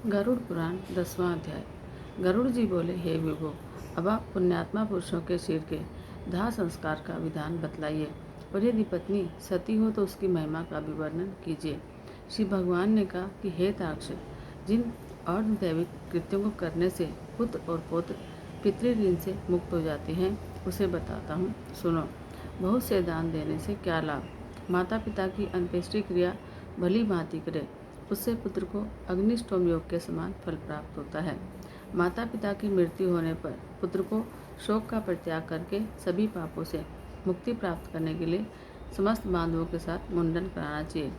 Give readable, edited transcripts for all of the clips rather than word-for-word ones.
गरुड़ पुराण 10वां अध्याय। गरुड़ जी बोले, हे विभो, अब आप पुण्यात्मा पुरुषों के सिर के दाह संस्कार का विधान बतलाइए, और यदि पत्नी सती हो तो उसकी महिमा का भी वर्णन कीजिए। श्री भगवान ने कहा कि हे ताक्ष, जिन अर्धदैविक कृत्यों को करने से पुत्र और पौत्र पितृऋण से मुक्त हो जाते हैं, उसे बताता हूँ, सुनो। बहुत से दान देने से क्या लाभ? माता पिता की अंत्येष्टि क्रिया भली भांति करे, उससे पुत्र को अग्निष्टोम योग के समान फल प्राप्त होता है। माता पिता की मृत्यु होने पर पुत्र को शोक का परित्याग करके सभी पापों से मुक्ति प्राप्त करने के लिए समस्त बांधवों के साथ मुंडन कराना चाहिए।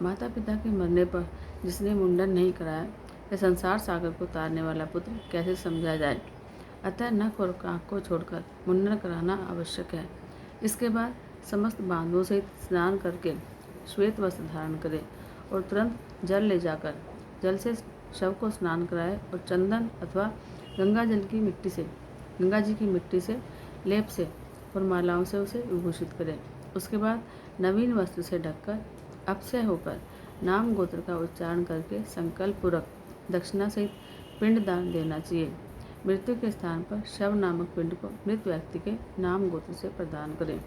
माता पिता के मरने पर जिसने मुंडन नहीं कराया, वह संसार सागर को तारने वाला पुत्र कैसे समझा जाए। अतः नख और कांख को छोड़कर मुंडन कराना आवश्यक है। इसके बाद समस्त बांधवों सहित स्नान करके श्वेत वस्त्र धारण करें और तुरंत जल ले जाकर जल से शव को स्नान कराए और चंदन अथवा गंगा जी की मिट्टी से लेप से और मालाओं से उसे विभूषित करें। उसके बाद नवीन वस्त्र से ढककर अपसे होकर नाम गोत्र का उच्चारण करके संकल्प पूर्वक दक्षिणा सहित पिंड दान देना चाहिए। मृत्यु के स्थान पर शव नामक पिंड को मृत व्यक्ति के नाम गोत्र से प्रदान करें।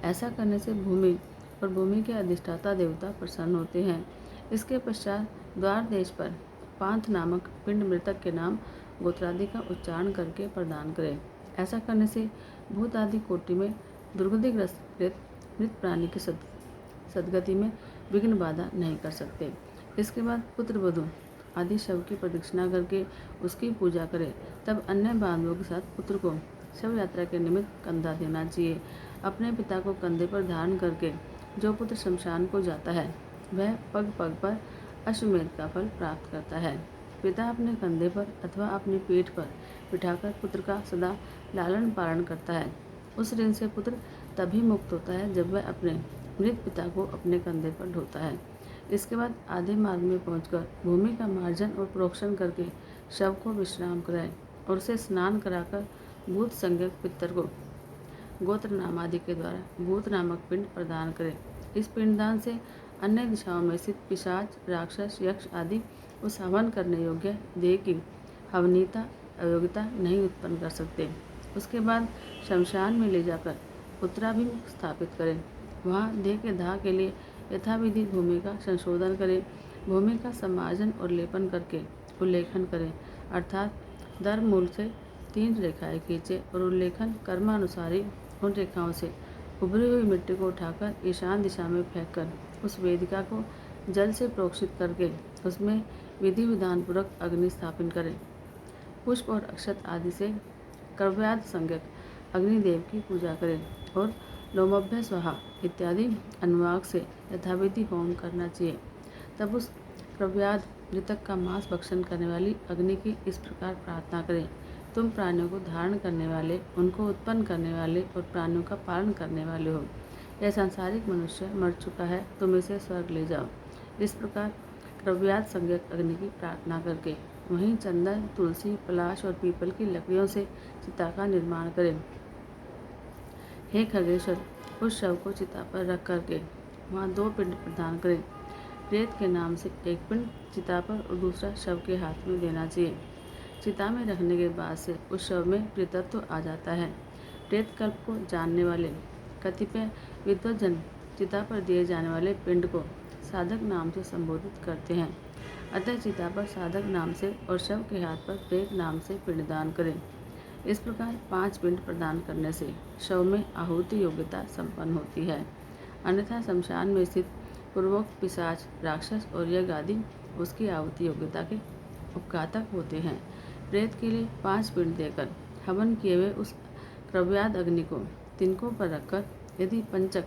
ऐसा करने से भूमि और भूमि के अधिष्ठाता देवता प्रसन्न होते हैं। इसके पश्चात द्वार देश पर पांथ नामक पिंड मृतक के नाम गोत्रादि का उच्चारण करके प्रदान करें। ऐसा करने से भूत आदि कोटि में दुर्गतिग्रस्त मृत प्राणी की सदगति में विघ्न बाधा नहीं कर सकते। इसके बाद पुत्र वधू आदि शव की प्रदक्षिणा करके उसकी पूजा करें। तब अन्य बांधवों के साथ पुत्र को शव यात्रा के निमित्त कंधा देना चाहिए। अपने पिता को कंधे पर धारण करके जो पुत्र शमशान को जाता है, वह पग पग पर अश्वमेध का फल प्राप्त करता है। पिता अपने कंधे पर अथवा अपनी पीठ पर बिठाकर पुत्र का सदा लालन पालन करता है। उस ऋण से पुत्र तभी मुक्त होता है जब वह अपने मृत पिता को अपने कंधे पर ढोता है। इसके बाद आधे मार्ग में पहुंचकर भूमि का मार्जन और प्रोक्षण करके शव को विश्राम कराए और उसे स्नान कराकर भूत संज्ञक पितर को गोत्र नाम आदि के द्वारा भूत नामक पिंड प्रदान करें। इस पिंडदान से अन्य दिशाओं में स्थित पिशाच, राक्षस, यक्ष आदि उस हवन करने योग्य देह की हवनीता अयोग्यता नहीं उत्पन्न कर सकते। उसके बाद शमशान में ले जाकर उत्तराभिमुख स्थापित करें। वहाँ देह के दाह के लिए यथाविधि भूमि का संशोधन करें। भूमि का समार्जन और लेपन करके उल्लेखन करें, अर्थात दर मूल से 3 रेखाएं खींचे और उल्लेखन कर्मानुसारी उन रेखाओं से उभरी हुई मिट्टी को उठाकर ईशान दिशा में फेंककर उस वेदिका को जल से प्रोक्षित करके उसमें विधि विधान पूर्वक अग्नि स्थापित करें। पुष्प और अक्षत आदि से कर्व्याद संज्ञक अग्निदेव की पूजा करें और लोमभ्य स्वाहा इत्यादि अनुवाक से यथाविधि होम करना चाहिए। तब उस कर्व्याद मृतक का मांस भक्षण करने वाली अग्नि की इस प्रकार प्रार्थना करें, तुम प्राणियों को धारण करने वाले, उनको उत्पन्न करने वाले और प्राणियों का पालन करने वाले हो। यह सांसारिक मनुष्य मर चुका है, तुम इसे स्वर्ग ले जाओ। इस प्रकार क्रव्यात संज्ञक अग्नि की प्रार्थना करके वहीं चंदन, तुलसी, पलाश और पीपल की लकड़ियों से चिता का निर्माण करें। हे खगेश्वर, उस शव को चिता पर रख करके वहाँ 2 पिंड प्रदान करें। प्रेत के नाम से एक पिंड चिता पर और दूसरा शव के हाथ में देना चाहिए। चिता में रखने के बाद से उस शव में प्रेतत्व आ जाता है। प्रेत कल्प को जानने वाले कतिपय विद्वज्जन चिता पर दिए जाने वाले पिंड को साधक नाम से संबोधित करते हैं। अतः चिता पर साधक नाम से और शव के हाथ पर प्रेत नाम से पिंडदान करें। इस प्रकार 5 पिंड प्रदान करने से शव में आहुति योग्यता संपन्न होती है। अन्यथा शमशान में स्थित पूर्वोक्त पिशाच, राक्षस और यज्ञ आदि उसकी आहुति योग्यता के उपघातक होते हैं। प्रेत के लिए 5 पिंड देकर हवन किए हुए उस क्रव्याद अग्नि को तिनकों पर रखकर यदि पंचक,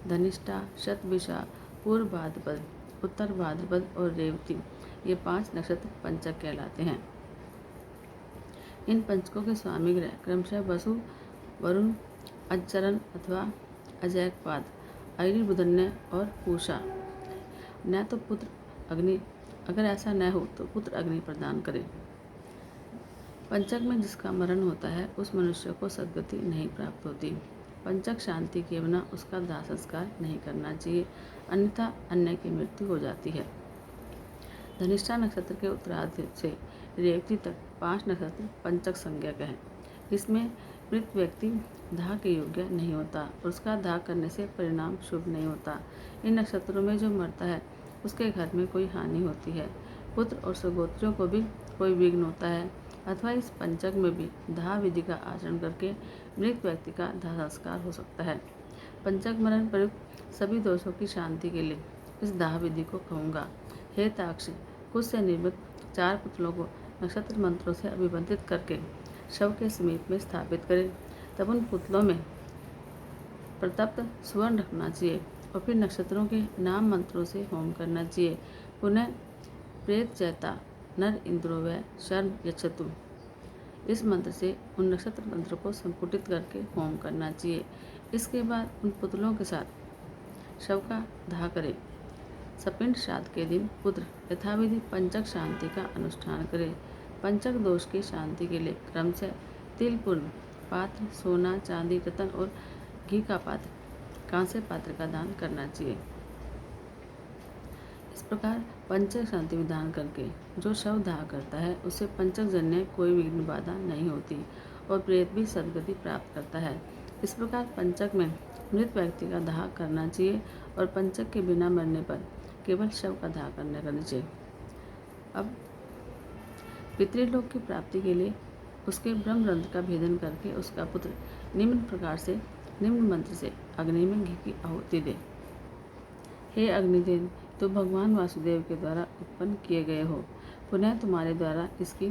धनिष्ठा, शतभिषा, पूर्व भाद्रपद, उत्तर भाद्रपद और रेवती, ये 5 नक्षत्र पंचक कहलाते हैं। इन पंचकों के स्वामी ग्रह क्रमशः वसु, वरुण, अजचरण अथवा अजैकपाद, ऐरिबुधन्य और पूषा। न तो पुत्र अग्नि, अगर ऐसा न हो तो पुत्र अग्नि प्रदान करें। पंचक में जिसका मरण होता है उस मनुष्य को सद्गति नहीं प्राप्त होती। पंचक शांति के बिना उसका दाह संस्कार नहीं करना चाहिए, अन्यथा अन्य की मृत्यु हो जाती है। धनिष्ठा नक्षत्र के उत्तरार्ध से रेवती तक 5 नक्षत्र पंचक संज्ञक हैं। इसमें मृत व्यक्ति दाह के योग्य नहीं होता और उसका दाह करने से परिणाम शुभ नहीं होता। इन नक्षत्रों में जो मरता है उसके घर में कोई हानि होती है, पुत्र और सगोत्रियों को भी कोई विघ्न होता है, अथवा इस पंचक में भी दाह विधि का आचरण करके मृत व्यक्ति का दाह संस्कार हो सकता है। पंचक मरण प्रयुक्त सभी दोषों की शांति के लिए इस दाह विधि को कहूँगा। हे ताक्ष, कुश से निर्मित 4 पुतलों को नक्षत्र मंत्रों से अभिबंधित करके शव के समीप में स्थापित करें। तब उन पुतलों में प्रतप्त सुवर्ण रखना चाहिए और फिर नक्षत्रों के नाम मंत्रों से होम करना चाहिए। पुनः प्रेत चैता नर इंद्रो व शर्म यच्छतु, इस मंत्र से उन नक्षत्र मंत्र को संपुटित करके होम करना चाहिए। इसके बाद उन पुतलों के साथ शव का दाह करें। सपिंड श्राद्ध के दिन पुत्र यथाविधि पंचक शांति का अनुष्ठान करे। पंचक दोष की शांति के लिए क्रम से तिल पूर्ण पात्र, सोना, चांदी, रत्न और घी का पात्र, कांस्य पात्र का दान करना चाहिए। इस प्रकार पंचक शांति विधान करके जो शव दाह करता है उसे पंचक जन्य कोई विघ्न बाधा नहीं होती और प्रेत भी सदगति प्राप्त करता है। इस प्रकार पंचक में मृत व्यक्ति का दाह करना चाहिए और पंचक के बिना मरने पर केवल शव का दाह करना चाहिए। अब पितृलोक की प्राप्ति के लिए उसके ब्रह्मरंध्र का भेदन करके उसका पुत्र निम्न प्रकार से निम्न मंत्र से अग्नि में घी की आहुति दे। हे अग्निदेव, तो भगवान वासुदेव के द्वारा उत्पन्न किए गए हो, पुनः तुम्हारे द्वारा इसकी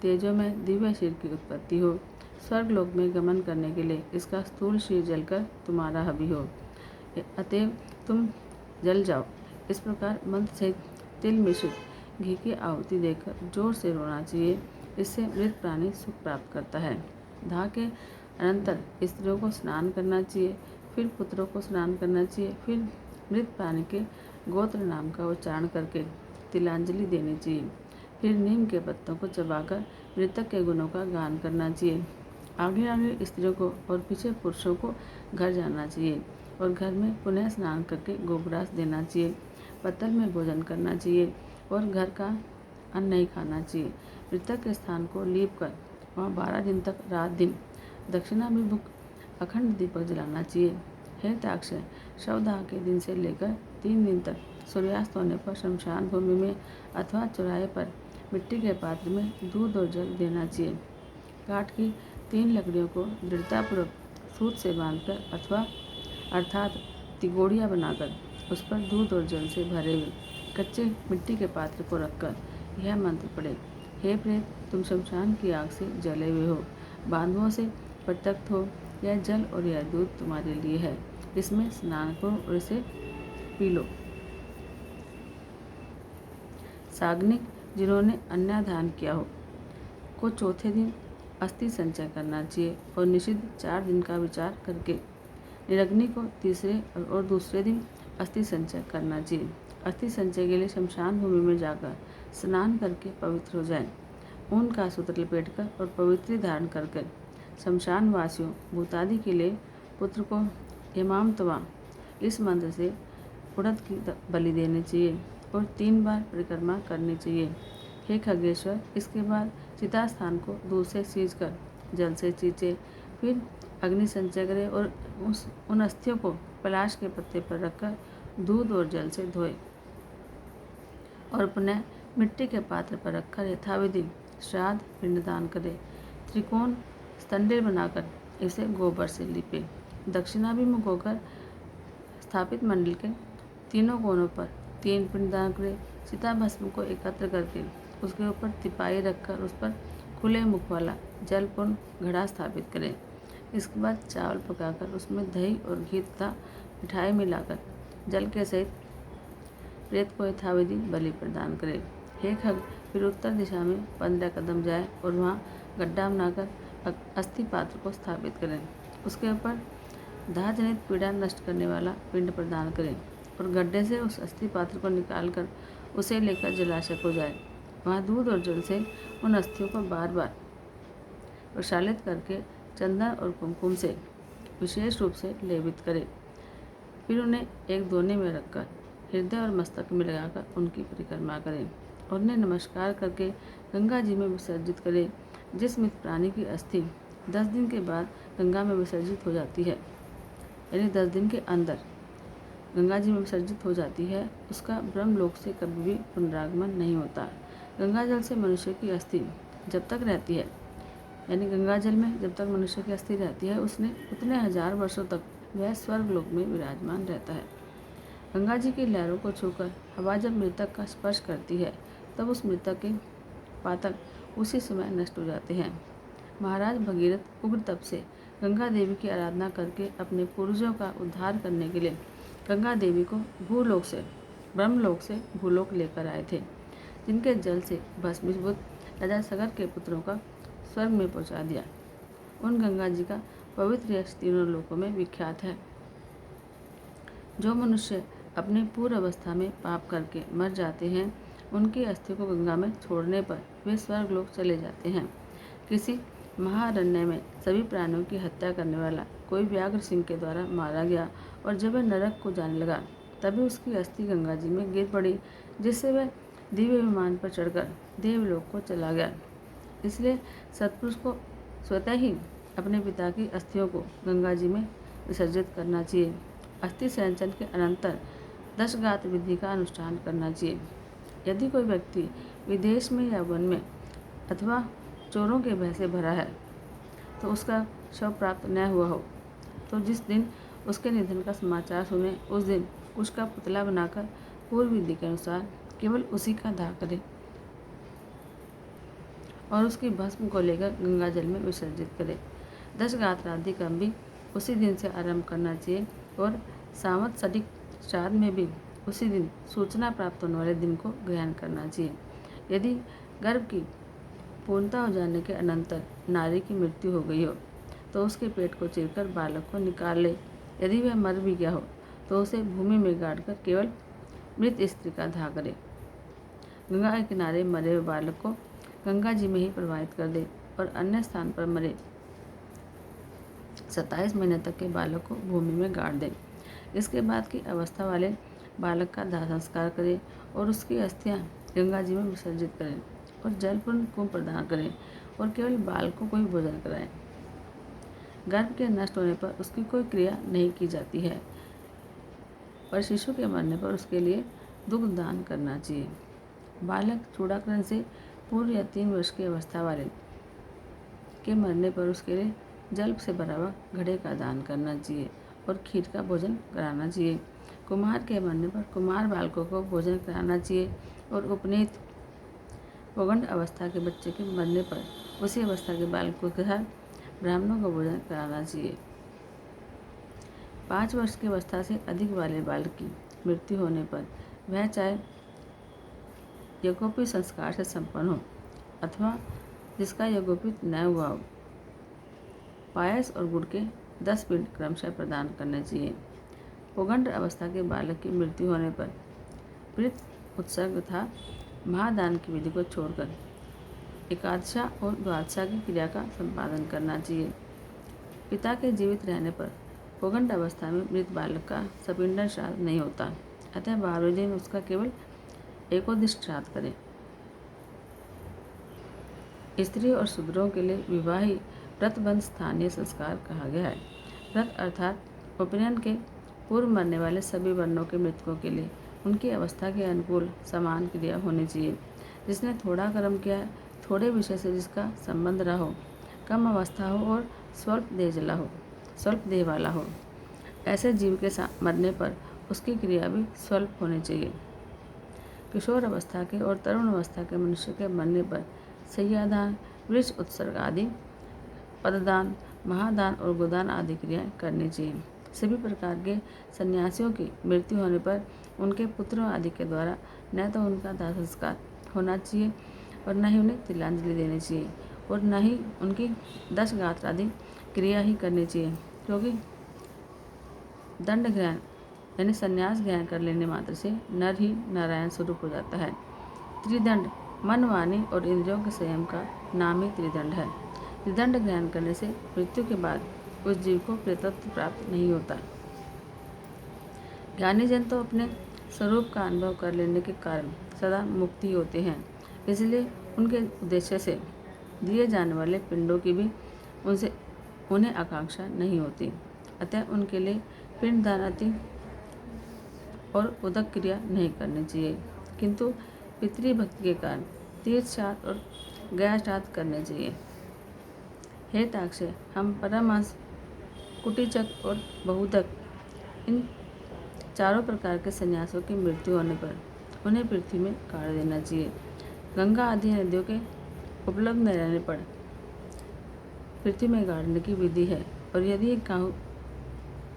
तेजों में दिव्य शरीर की उत्पत्ति हो। स्वर्गलोक में गमन करने के लिए इसका स्थूल शरीर जलकर तुम्हारा हवि हो, अतएव तुम जल जाओ। इस प्रकार मंत्र सहित तिल मिश्रित घी की आहुति देकर जोर से रोना चाहिए। इससे मृत प्राणी सुख प्राप्त करता है। दाह के अनंतर स्त्रियों को स्नान करना चाहिए, फिर पुत्रों को स्नान करना चाहिए, फिर मृत प्राणी के गोत्र नाम का उच्चारण करके तिलांजलि देनी चाहिए, फिर नीम के पत्तों को चबाकर मृतक के गुणों का गान करना चाहिए। आगे आगे स्त्रियों को और पीछे पुरुषों को घर जाना चाहिए और घर में पुनः स्नान करके गोग्रास देना चाहिए। पत्तल में भोजन करना चाहिए और घर का अन्न नहीं खाना चाहिए। मृतक के स्थान को लीप कर वहाँ 12 दिन तक रात दिन दक्षिणाभिमुख अखंड दीपक जलाना चाहिए। हे ताक्ष, शवदाह के दिन से लेकर 3 दिन तक सूर्यास्त होने पर शमशान भूमि में अथवा चौराहे पर मिट्टी के पात्र में दूध और जल देना चाहिए। काठ की 3 लकड़ियों को दृढ़तापूर्वक सूत से बांधकर अथवा अर्थात तिगोड़ियाँ बनाकर उस पर दूध और जल से भरे हुए कच्चे मिट्टी के पात्र को रखकर यह मंत्र पढ़े। हे प्रेत, तुम शमशान की आग से जले हुए हो, बांधुओं से प्रत्यक्त हो। यह जल और यह दूध तुम्हारे लिए है, इसमें स्नान करो और इसे पी लो। साग्निक, जिन्होंने अन्नदान किया हो, को चौथे दिन अस्थि संचय करना चाहिए और निषिद्ध 4 दिन का विचार करके निरग्नि को तीसरे और दूसरे दिन अस्थि संचय करना चाहिए। अस्थि संचय के लिए शमशान भूमि में जाकर स्नान करके पवित्र हो जाए। ऊन का सूत्र लपेटकर और पवित्री धारण करके शमशान वासियों भूतादि के लिए पुत्र को इमाम तवा इस मंत्र से उड़द की बलि देनी चाहिए और 3 बार परिक्रमा करनी चाहिए। हे खगेश्वर, इसके बाद चिता स्थान को दूध से सींच कर जल से सींचे, फिर अग्नि संचय करे और उन अस्थियों को पलाश के पत्ते पर रखकर दूध और जल से धोए और पुनः मिट्टी के पात्र पर रखकर यथाविधि श्राद्ध पिंडदान करे। त्रिकोण स्तंडिल बनाकर इसे गोबर से लिपे। दक्षिणाभिमुख होकर स्थापित मंडल के तीनों कोनों पर 3 पिंडदान करे। चिता भस्म को एकत्र करके उसके ऊपर तिपाई रखकर उस पर खुले मुख वाला जलपूर्ण घड़ा स्थापित करें। इसके बाद चावल पकाकर उसमें दही और घी तथा मिठाई मिलाकर जल के सहित प्रेत को यथाविधि बलि प्रदान करें। हे खग, फिर उत्तर दिशा में 15 कदम जाए और वहाँ गड्ढा बनाकर अस्थि पात्र को स्थापित करें। उसके ऊपर दाह जनित पीड़ा नष्ट करने वाला पिंड प्रदान करें और गड्ढे से उस अस्थि पात्र को निकालकर उसे लेकर जलाशय को जाए। वहाँ दूध और जल से उन अस्थियों को बार बार प्रक्षालित करके चंदन और कुमकुम से विशेष रूप से लेपित करें। फिर उन्हें एक दोने में रखकर हृदय और मस्तक में लगाकर उनकी परिक्रमा करें। और उन्हें नमस्कार करके गंगा जी में विसर्जित करें। जिस मृत प्राणी की अस्थि 10 दिन के बाद गंगा में विसर्जित हो जाती है, यानी 10 दिन के अंदर गंगा जी में विसर्जित हो जाती है, उसका ब्रह्मलोक से कभी भी पुनरागमन नहीं होता। गंगा जल से मनुष्य की अस्थि जब तक रहती है, यानी गंगा जल में जब तक मनुष्य की अस्थि रहती है, उसने उतने हजार वर्षों तक वह स्वर्गलोक में विराजमान रहता है। गंगा जी की लहरों को छूकर हवा जब मृतक का स्पर्श करती है, तब उस मृतक के पातक उसी समय नष्ट हो जाते हैं। महाराज भगीरथ उग्र तप से गंगा देवी की आराधना करके अपने पूर्वजों का उद्धार करने के लिए गंगा देवी को भूलोक से ब्रह्मलोक से भूलोक लेकर आए थे, जिनके जल से भस्मीभूत राजा सगर के पुत्रों का स्वर्ग में पहुंचा दिया। उन गंगा जी का पवित्र यश तीनों लोकों में विख्यात है। जो मनुष्य अपनी पूर्व अवस्था में पाप करके मर जाते हैं, उनकी अस्थि को गंगा में छोड़ने पर वे स्वर्गलोक चले जाते हैं। किसी महारण्य में सभी प्राणियों की हत्या करने वाला कोई व्याघ्र सिंह के द्वारा मारा गया, और जब वह नरक को जाने लगा, तभी उसकी अस्थि गंगा जी में गिर पड़ी, जिससे वह दिव्य विमान पर चढ़कर देवलोक को चला गया। इसलिए सत्पुरुष को स्वतः ही अपने पिता की अस्थियों को गंगा जी में विसर्जित करना चाहिए। अस्थि संचयन के अनंतर 10 गात्र विधि का अनुष्ठान करना चाहिए। यदि कोई व्यक्ति विदेश में या वन में अथवा चोरों के भय से भरा है, तो उसका शव प्राप्त न हुआ हो, तो जिस दिन उसके निधन का समाचार सुने, उस दिन उसका पुतला बनाकर पूर्व विधि के अनुसार केवल उसी का दाह करे और उसकी भस्म को लेकर गंगा जल में विसर्जित करे। 10 गात्र आदि क्रम भी उसी दिन से आरंभ करना चाहिए, और सांवत्सरिक श्राद्ध में भी उसी दिन सूचना प्राप्त होने वाले दिन को ग्रहण करना चाहिए। यदि गर्भ की पूर्णता हो जाने के अनंतर नारी की मृत्यु हो गई हो, तो उसके पेट को चीरकर बालक को निकाल ले। यदि वह मर भी गया हो, तो उसे भूमि में गाड़कर केवल मृत स्त्री का दाह करे। गंगा के किनारे मरे हुए बालक को गंगा जी में ही प्रवाहित कर दे, और अन्य स्थान पर मरे 27 महीने तक के बालक को भूमि में गाड़ दे। इसके बाद की अवस्था वाले बालक का दाह संस्कार करें और उसकी अस्थियां गंगा जी में विसर्जित करें, और जलपूर्ण कुंभ प्रदान करें, और केवल बालक को कोई भोजन कराएं। गर्भ के नष्ट होने पर उसकी कोई क्रिया नहीं की जाती है, और शिशु के मरने पर उसके लिए दुग्ध दान करना चाहिए। बालक चूड़ाकरण से पूर्व या 3 वर्ष की अवस्था वाले के मरने पर उसके लिए जल से भरा हुआ घड़े का दान करना चाहिए, और खीर का भोजन कराना चाहिए। कुमार के मरने पर कुमार बालकों को भोजन कराना चाहिए, और उपनीत पौगंड अवस्था के बच्चे के मरने पर उसी अवस्था के बालकों के साथ ब्राह्मणों को भोजन कराना चाहिए। 5 वर्ष की अवस्था से अधिक वाले बालक की मृत्यु होने पर वह चाहे यज्ञोपवीत संस्कार से संपन्न हो अथवा जिसका यज्ञोपवीत न हुआ हो, पायस और गुड़ के 10 पिंड क्रमशः प्रदान करने चाहिए। पौगंड अवस्था के बालक की मृत्यु होने पर प्रीत उत्सर्ग तथा महादान की विधि को छोड़कर एकादशा और द्वादशा की क्रिया का संपादन करना चाहिए। पिता के जीवित रहने पर पौगंड अवस्था में मृत बालक का सपिंडन श्राद्ध नहीं होता, अतः 12वें दिन उसका केवल एकोदिष्ट श्राद्ध करें। स्त्री और शूद्रों के लिए विवाही व्रतबंध स्थानीय संस्कार कहा गया है। व्रत अर्थात उपनयन के पूर्व मरने वाले सभी वर्णों के मृतकों के लिए उनकी अवस्था के अनुकूल समान क्रिया होनी चाहिए। जिसने थोड़ा कर्म किया है, थोड़े विषय से जिसका संबंध रहा हो, कम अवस्था हो और स्वल्प देह वाला हो, ऐसे जीव के मरने पर उसकी क्रिया भी स्वल्प होनी चाहिए। किशोर अवस्था के और तरुण अवस्था के मनुष्य के मरने पर सय्यादान, वृक्ष उत्सर्ग आदि, पददान, महादान और गोदान आदि क्रियाएं करनी चाहिए। सभी प्रकार के सन्यासियों की मृत्यु होने पर उनके पुत्रों आदि के द्वारा न तो उनका दाह संस्कार होना चाहिए और न ही उन्हें तिलांजलि देनी चाहिए, और न ही उनकी 10 गात्र आदि क्रिया ही करनी चाहिए, क्योंकि दंड ग्रहण यानी संन्यास ग्रहण कर लेने मात्र से नर ही नारायण स्वरूप हो जाता है। त्रिदंड मन, वाणी और इंद्रियों के संयम का नाम ही त्रिदंड है। त्रिदंड ग्रहण करने से मृत्यु के बाद उस जीव को प्रेतत्व प्राप्त नहीं होता। ज्ञानी जन तो अपने स्वरूप का अनुभव कर लेने के कारण सदा मुक्त ही होते हैं, इसलिए उनके उद्देश्य से दिए जाने वाले पिंडों की भी उन्हें आकांक्षा नहीं होती। अतः उनके लिए पिंडदान आदि और उदक क्रिया नहीं करनी चाहिए, किंतु पितृभक्ति के कारण तीर्थ श्राद्ध और गया श्राद्ध करने चाहिए। हे ताक्षय, हम परमहंस, कुटीचक और बहुदक इन चारों प्रकार के सन्यासों की मृत्यु होने पर उन्हें पृथ्वी में गाड़ देना चाहिए। गंगा आदि नदियों के उपलब्ध न रहने पर पृथ्वी में गाड़ने की विधि है, और यदि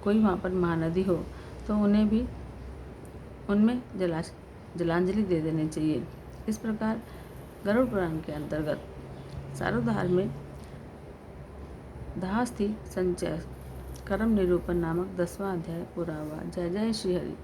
कोई वहाँ पर महानदी हो तो उन्हें भी उनमें जलांजलि दे देनी चाहिए। इस प्रकार गरुड़ पुराण के अंतर्गत सारोद्धार में दाहस्थि संचय कर्म निरूपण नामक 10वां अध्याय पूरा हुआ। जय जय श्री हरि।